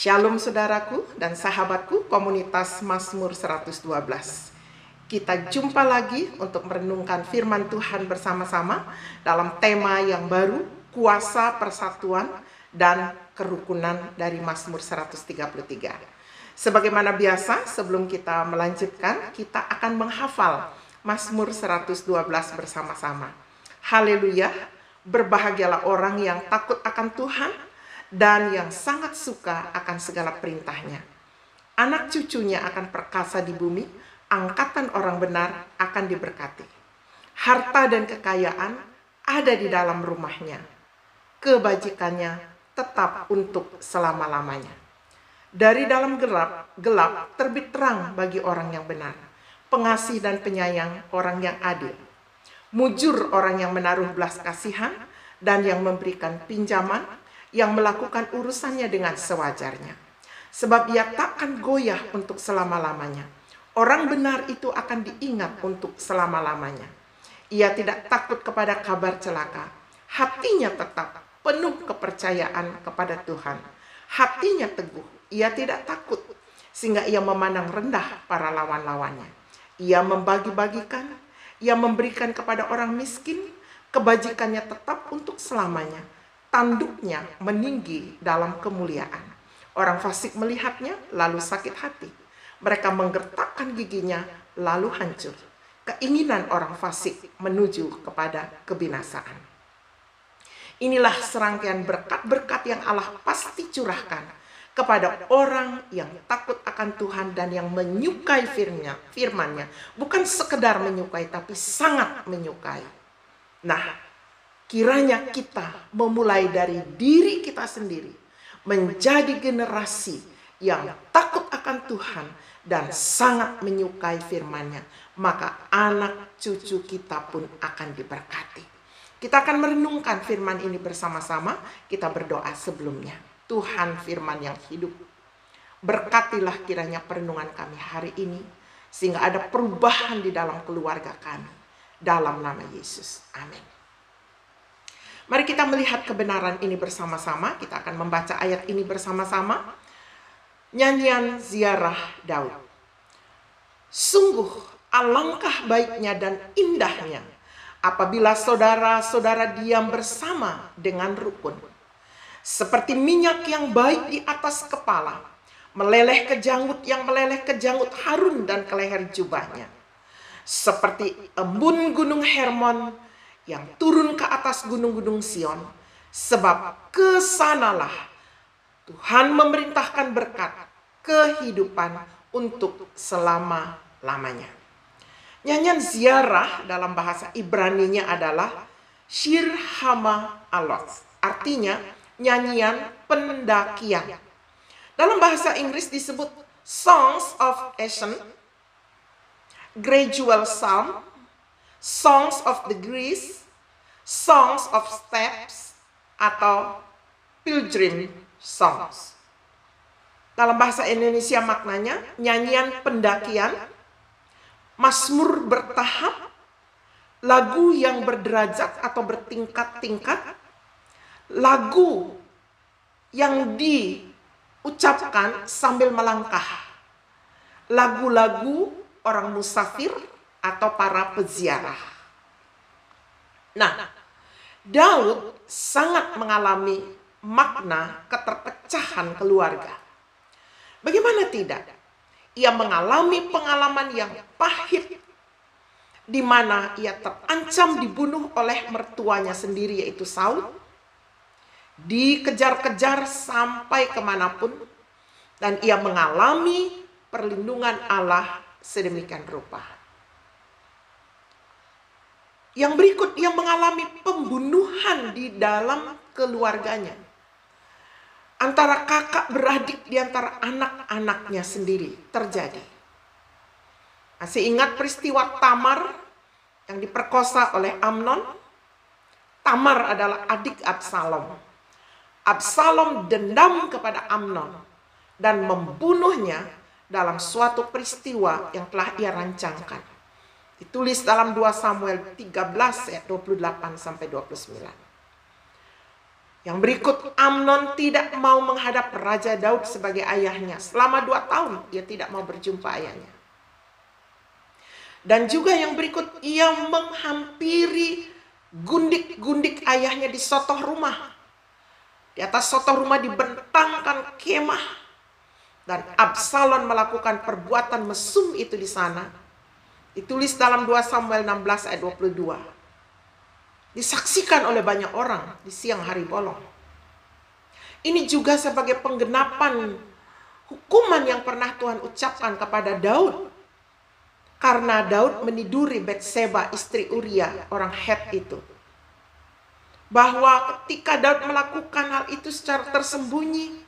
Shalom saudaraku dan sahabatku komunitas Mazmur 112. Kita jumpa lagi untuk merenungkan firman Tuhan bersama-sama dalam tema yang baru, kuasa persatuan dan kerukunan dari Mazmur 133. Sebagaimana biasa, sebelum kita melanjutkan, kita akan menghafal Mazmur 112 bersama-sama. Haleluya, berbahagialah orang yang takut akan Tuhan dan yang sangat suka akan segala perintahnya. Anak cucunya akan perkasa di bumi, angkatan orang benar akan diberkati. Harta dan kekayaan ada di dalam rumahnya. Kebajikannya tetap untuk selama-lamanya. Dari dalam gelap terbit terang bagi orang yang benar. Pengasih dan penyayang orang yang adil. Mujur orang yang menaruh belas kasihan dan yang memberikan pinjaman, yang melakukan urusannya dengan sewajarnya. Sebab ia takkan goyah untuk selama-lamanya. Orang benar itu akan diingat untuk selama-lamanya. Ia tidak takut kepada kabar celaka. Hatinya tetap penuh kepercayaan kepada Tuhan. Hatinya teguh, ia tidak takut, sehingga ia memandang rendah para lawan-lawannya. Ia membagi-bagikan, ia memberikan kepada orang miskin, kebajikannya tetap untuk selamanya. Tanduknya meninggi dalam kemuliaan. Orang fasik melihatnya lalu sakit hati. Mereka menggertakkan giginya lalu hancur. Keinginan orang fasik menuju kepada kebinasaan. Inilah serangkaian berkat-berkat yang Allah pasti curahkan kepada orang yang takut akan Tuhan dan yang menyukai firman-Nya. Bukan sekedar menyukai, tapi sangat menyukai. Nah, kiranya kita memulai dari diri kita sendiri, menjadi generasi yang takut akan Tuhan dan sangat menyukai firman-Nya. Maka anak cucu kita pun akan diberkati. Kita akan merenungkan firman ini bersama-sama. Kita berdoa sebelumnya. Tuhan firman yang hidup, berkatilah kiranya perenungan kami hari ini, sehingga ada perubahan di dalam keluarga kami. Dalam nama Yesus. Amin. Mari kita melihat kebenaran ini bersama-sama. Kita akan membaca ayat ini bersama-sama. Nyanyian ziarah Daud. Sungguh alangkah baiknya dan indahnya apabila saudara-saudara diam bersama dengan rukun. Seperti minyak yang baik di atas kepala, meleleh ke janggut yang meleleh ke janggut Harun dan ke leher jubahnya. Seperti embun gunung Hermon yang turun ke atas gunung-gunung Sion, sebab kesanalah Tuhan memerintahkan berkat kehidupan untuk selama-lamanya. Nyanyian ziarah dalam bahasa Ibrani-nya adalah Shir Hama Alot, artinya nyanyian pendakian. Dalam bahasa Inggris disebut Songs of Ascent, Gradual Psalm, Songs of the Grace, Songs of Steps, atau Pilgrim Songs. Dalam bahasa Indonesia maknanya nyanyian pendakian, mazmur bertahap, lagu yang berderajat atau bertingkat-tingkat, lagu yang diucapkan sambil melangkah, lagu-lagu orang musafir atau para peziarah. Nah, Daud sangat mengalami makna keterpecahan keluarga. Bagaimana tidak? Ia mengalami pengalaman yang pahit, di mana ia terancam dibunuh oleh mertuanya sendiri, yaitu Saul. Dikejar-kejar sampai kemanapun, dan ia mengalami perlindungan Allah sedemikian rupa. Yang berikut, ia mengalami pembunuhan di dalam keluarganya. Antara kakak beradik, di antara anak-anaknya sendiri terjadi. Masih ingat peristiwa Tamar yang diperkosa oleh Amnon? Tamar adalah adik Absalom. Absalom dendam kepada Amnon dan membunuhnya dalam suatu peristiwa yang telah ia rancangkan. Ditulis dalam 2 Samuel 13 ayat 28 sampai 29. Yang berikut, Amnon tidak mau menghadap Raja Daud sebagai ayahnya. Selama 2 tahun dia tidak mau berjumpa ayahnya. Dan juga yang berikut, ia menghampiri gundik-gundik ayahnya di sotoh rumah. Di atas sotoh rumah dibentangkan kemah. Dan Absalom melakukan perbuatan mesum itu di sana. Ditulis dalam 2 Samuel 16 ayat 22. Disaksikan oleh banyak orang di siang hari bolong. Ini juga sebagai penggenapan hukuman yang pernah Tuhan ucapkan kepada Daud. Karena Daud meniduri Batseba, istri Uria, orang Het itu. Bahwa ketika Daud melakukan hal itu secara tersembunyi,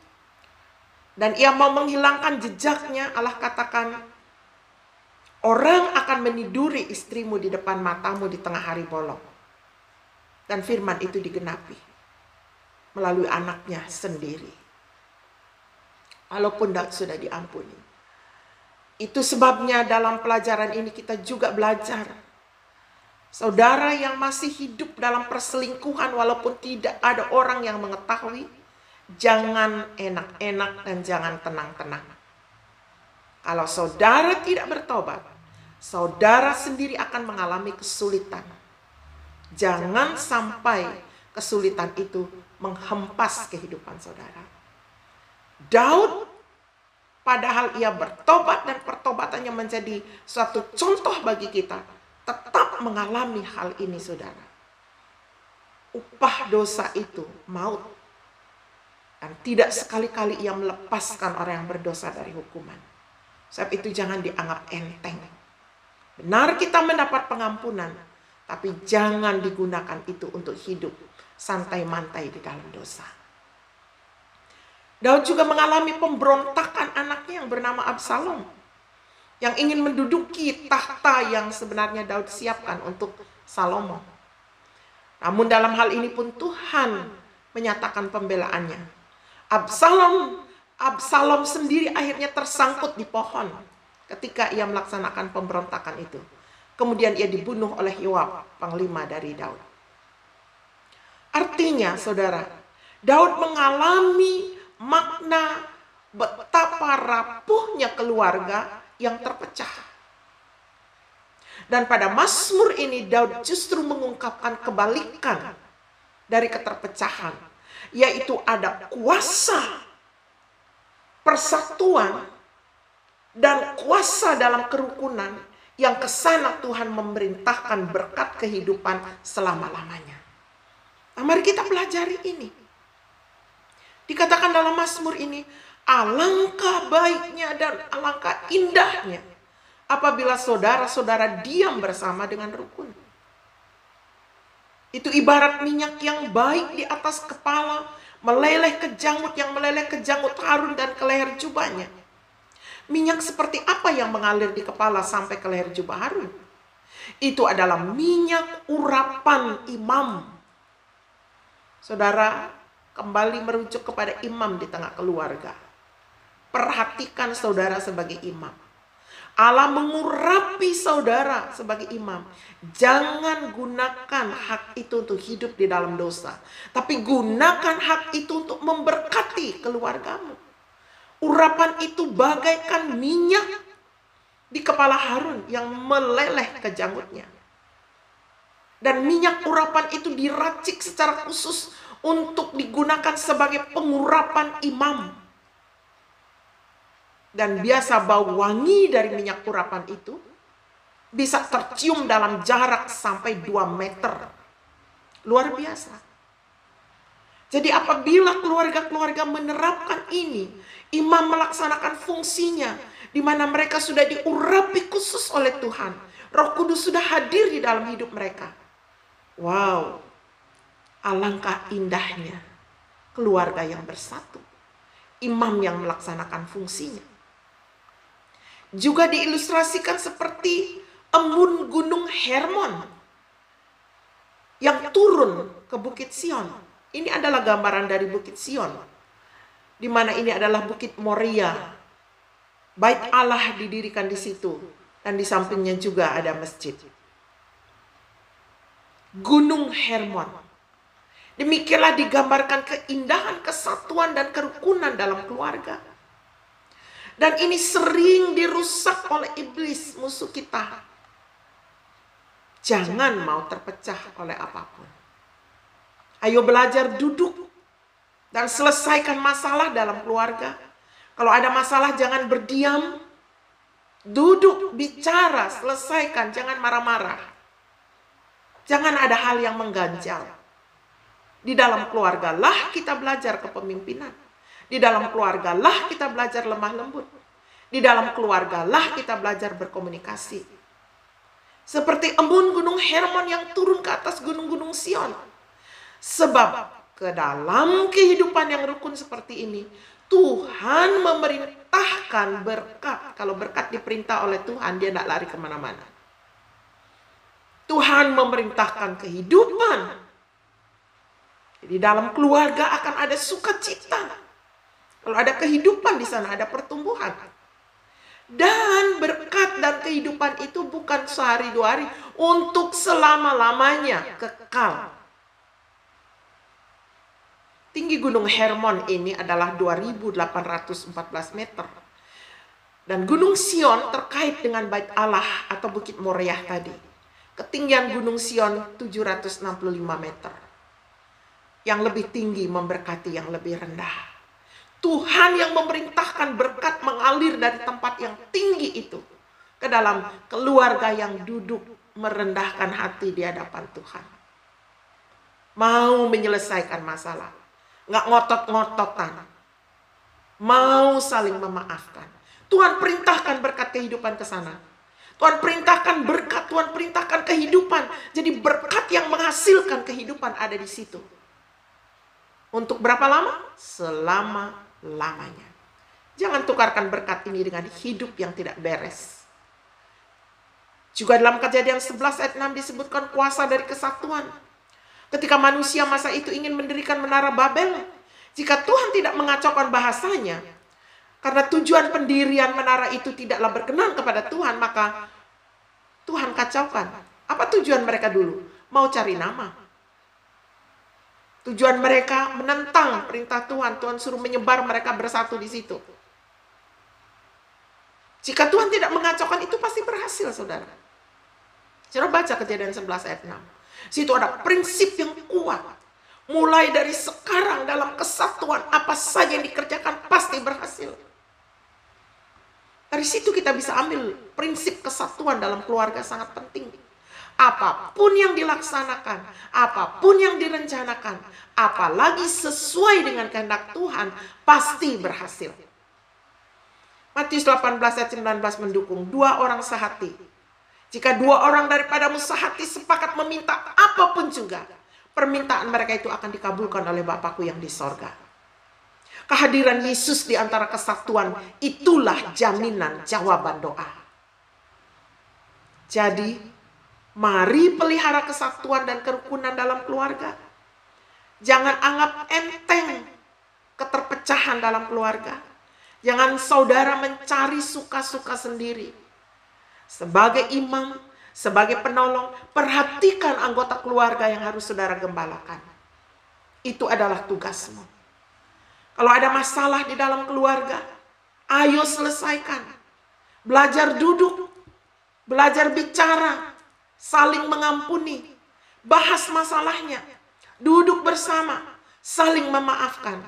dan ia mau menghilangkan jejaknya, Allah katakan, orang akan meniduri istrimu di depan matamu di tengah hari bolong. Dan firman itu digenapi melalui anaknya sendiri. Walaupun Daud sudah diampuni. Itu sebabnya dalam pelajaran ini kita juga belajar. Saudara yang masih hidup dalam perselingkuhan walaupun tidak ada orang yang mengetahui, jangan enak-enak dan jangan tenang-tenang. Kalau saudara tidak bertobat, saudara sendiri akan mengalami kesulitan. Jangan sampai kesulitan itu menghempas kehidupan saudara. Daud, padahal ia bertobat dan pertobatannya menjadi suatu contoh bagi kita, tetap mengalami hal ini saudara. Upah dosa itu maut. Dan tidak sekali-kali ia melepaskan orang yang berdosa dari hukuman. Sebab itu jangan dianggap enteng. Benar kita mendapat pengampunan, tapi jangan digunakan itu untuk hidup santai-mantai di dalam dosa. Daud juga mengalami pemberontakan anaknya yang bernama Absalom, yang ingin menduduki tahta yang sebenarnya Daud siapkan untuk Salomo. Namun dalam hal ini pun Tuhan menyatakan pembelaannya. Absalom sendiri akhirnya tersangkut di pohon ketika ia melaksanakan pemberontakan itu. Kemudian ia dibunuh oleh Yoab, panglima dari Daud. Artinya, saudara, Daud mengalami makna betapa rapuhnya keluarga yang terpecah. Dan pada Mazmur ini, Daud justru mengungkapkan kebalikan dari keterpecahan, yaitu ada kuasa persatuan dan kuasa dalam kerukunan yang kesana Tuhan memerintahkan berkat kehidupan selama-lamanya. Nah, mari kita pelajari ini. Dikatakan dalam Mazmur ini, alangkah baiknya dan alangkah indahnya apabila saudara-saudara diam bersama dengan rukun. Itu ibarat minyak yang baik di atas kepala, meleleh ke janggut, yang meleleh ke janggut Harun dan ke leher jubahnya. Minyak seperti apa yang mengalir di kepala sampai ke leher jubah Harun? Itu adalah minyak urapan imam. Saudara, kembali merujuk kepada imam di tengah keluarga. Perhatikan saudara sebagai imam. Allah mengurapi saudara sebagai imam. Jangan gunakan hak itu untuk hidup di dalam dosa, tapi gunakan hak itu untuk memberkati keluargamu. Urapan itu bagaikan minyak di kepala Harun yang meleleh ke janggutnya. Dan minyak urapan itu diracik secara khusus untuk digunakan sebagai pengurapan imam. Dan biasa bau wangi dari minyak urapan itu bisa tercium dalam jarak sampai 2 meter. Luar biasa. Jadi apabila keluarga-keluarga menerapkan ini, imam melaksanakan fungsinya, di mana mereka sudah diurapi khusus oleh Tuhan. Roh Kudus sudah hadir di dalam hidup mereka. Wow, alangkah indahnya keluarga yang bersatu. Imam yang melaksanakan fungsinya. Juga diilustrasikan seperti embun gunung Hermon yang turun ke Bukit Sion. Ini adalah gambaran dari Bukit Sion, di mana ini adalah Bukit Moria. Bait Allah didirikan di situ, dan di sampingnya juga ada masjid. Gunung Hermon. Demikianlah digambarkan keindahan, kesatuan, dan kerukunan dalam keluarga. Dan ini sering dirusak oleh iblis, musuh kita. Jangan mau terpecah oleh apapun. Ayo belajar duduk dan selesaikan masalah dalam keluarga. Kalau ada masalah jangan berdiam. Duduk, bicara, selesaikan, jangan marah-marah. Jangan ada hal yang mengganjal. Di dalam keluarga lah kita belajar kepemimpinan. Di dalam keluarga lah kita belajar lemah lembut. Di dalam keluarga lah kita belajar berkomunikasi. Seperti embun gunung Hermon yang turun ke atas gunung-gunung Sion. Sebab ke dalam kehidupan yang rukun seperti ini, Tuhan memerintahkan berkat. Kalau berkat diperintah oleh Tuhan, dia tidak lari kemana-mana. Tuhan memerintahkan kehidupan. Di dalam keluarga akan ada sukacita. Kalau ada kehidupan di sana, ada pertumbuhan. Dan berkat dan kehidupan itu bukan sehari dua hari, untuk selama-lamanya, kekal. Tinggi gunung Hermon ini adalah 2.814 meter. Dan gunung Sion terkait dengan Bait Allah atau Bukit Moriah tadi. Ketinggian gunung Sion 765 meter. Yang lebih tinggi memberkati yang lebih rendah. Tuhan yang memerintahkan berkat mengalir dari tempat yang tinggi itu ke dalam keluarga yang duduk merendahkan hati di hadapan Tuhan. Mau menyelesaikan masalah, nggak ngotot-ngototan, mau saling memaafkan. Tuhan perintahkan berkat kehidupan ke sana. Tuhan perintahkan berkat, Tuhan perintahkan kehidupan. Jadi berkat yang menghasilkan kehidupan ada di situ. Untuk berapa lama? Selama-lamanya. Jangan tukarkan berkat ini dengan hidup yang tidak beres. Juga dalam Kejadian 11 ayat 6 disebutkan kuasa dari kesatuan. Ketika manusia masa itu ingin mendirikan menara Babel, jika Tuhan tidak mengacaukan bahasanya, karena tujuan pendirian menara itu tidaklah berkenan kepada Tuhan, maka Tuhan kacaukan. Apa tujuan mereka dulu? Mau cari nama. Tujuan mereka menentang perintah Tuhan. Tuhan suruh menyebar, mereka bersatu di situ. Jika Tuhan tidak mengacaukan, itu pasti berhasil, saudara. Coba baca Kejadian 11 ayat 6. Situ ada prinsip yang kuat. Mulai dari sekarang dalam kesatuan, apa saja yang dikerjakan pasti berhasil. Dari situ kita bisa ambil prinsip kesatuan dalam keluarga sangat penting. Apapun yang dilaksanakan, apapun yang direncanakan, apalagi sesuai dengan kehendak Tuhan, pasti berhasil. Matius 18 ayat 19 mendukung, 2 orang sehati. Jika 2 orang daripadamu sehati sepakat meminta apapun juga, permintaan mereka itu akan dikabulkan oleh Bapakku yang di sorga. Kehadiran Yesus di antara kesatuan, itulah jaminan jawaban doa. Jadi, mari pelihara kesatuan dan kerukunan dalam keluarga. Jangan anggap enteng keterpecahan dalam keluarga. Jangan saudara mencari suka-suka sendiri. Sebagai imam, sebagai penolong, perhatikan anggota keluarga yang harus saudara gembalakan. Itu adalah tugasmu. Kalau ada masalah di dalam keluarga, ayo selesaikan. Belajar duduk, belajar bicara, saling mengampuni, bahas masalahnya, duduk bersama, saling memaafkan,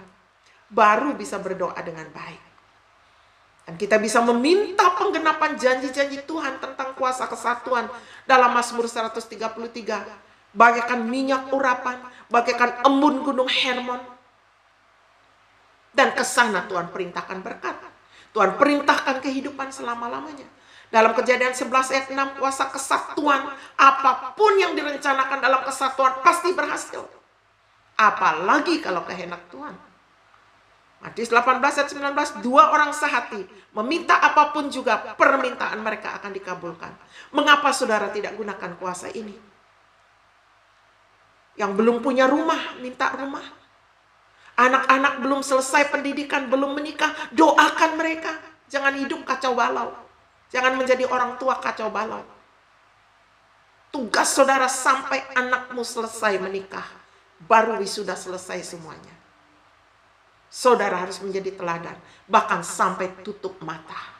baru bisa berdoa dengan baik. Dan kita bisa meminta penggenapan janji-janji Tuhan tentang kuasa kesatuan dalam Mazmur 133. Bagaikan minyak urapan, bagaikan embun gunung Hermon. Dan ke sana Tuhan perintahkan berkat. Tuhan perintahkan kehidupan selama-lamanya. Dalam Kejadian 11 ayat 6, kuasa kesatuan, apapun yang direncanakan dalam kesatuan pasti berhasil. Apalagi kalau kehendak Tuhan. Matius 18 ayat 19, 2 orang sehati meminta apapun juga, permintaan mereka akan dikabulkan. Mengapa saudara tidak gunakan kuasa ini? Yang belum punya rumah, minta rumah. Anak-anak belum selesai pendidikan, belum menikah, doakan mereka. Jangan hidup kacau balau. Jangan menjadi orang tua kacau balau. Tugas saudara sampai anakmu selesai menikah. baru wisuda selesai semuanya. Saudara harus menjadi teladan, bahkan sampai tutup mata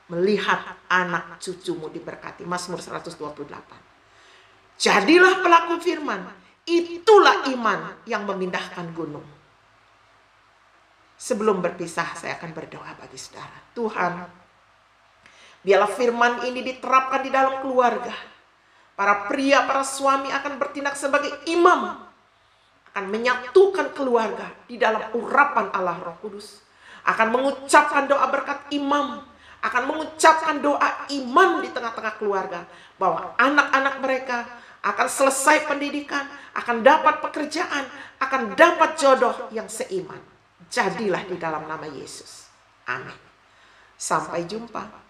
melihat anak cucumu diberkati. Mazmur 128. Jadilah pelaku firman, itulah iman yang memindahkan gunung. Sebelum berpisah, saya akan berdoa bagi saudara. Tuhan, biarlah firman ini diterapkan di dalam keluarga. Para pria, para suami akan bertindak sebagai imam, akan menyatukan keluarga di dalam urapan Allah Roh Kudus, akan mengucapkan doa berkat imam, akan mengucapkan doa iman di tengah-tengah keluarga, bahwa anak-anak mereka akan selesai pendidikan, akan dapat pekerjaan, akan dapat jodoh yang seiman. Jadilah di dalam nama Yesus. Amin. Sampai jumpa.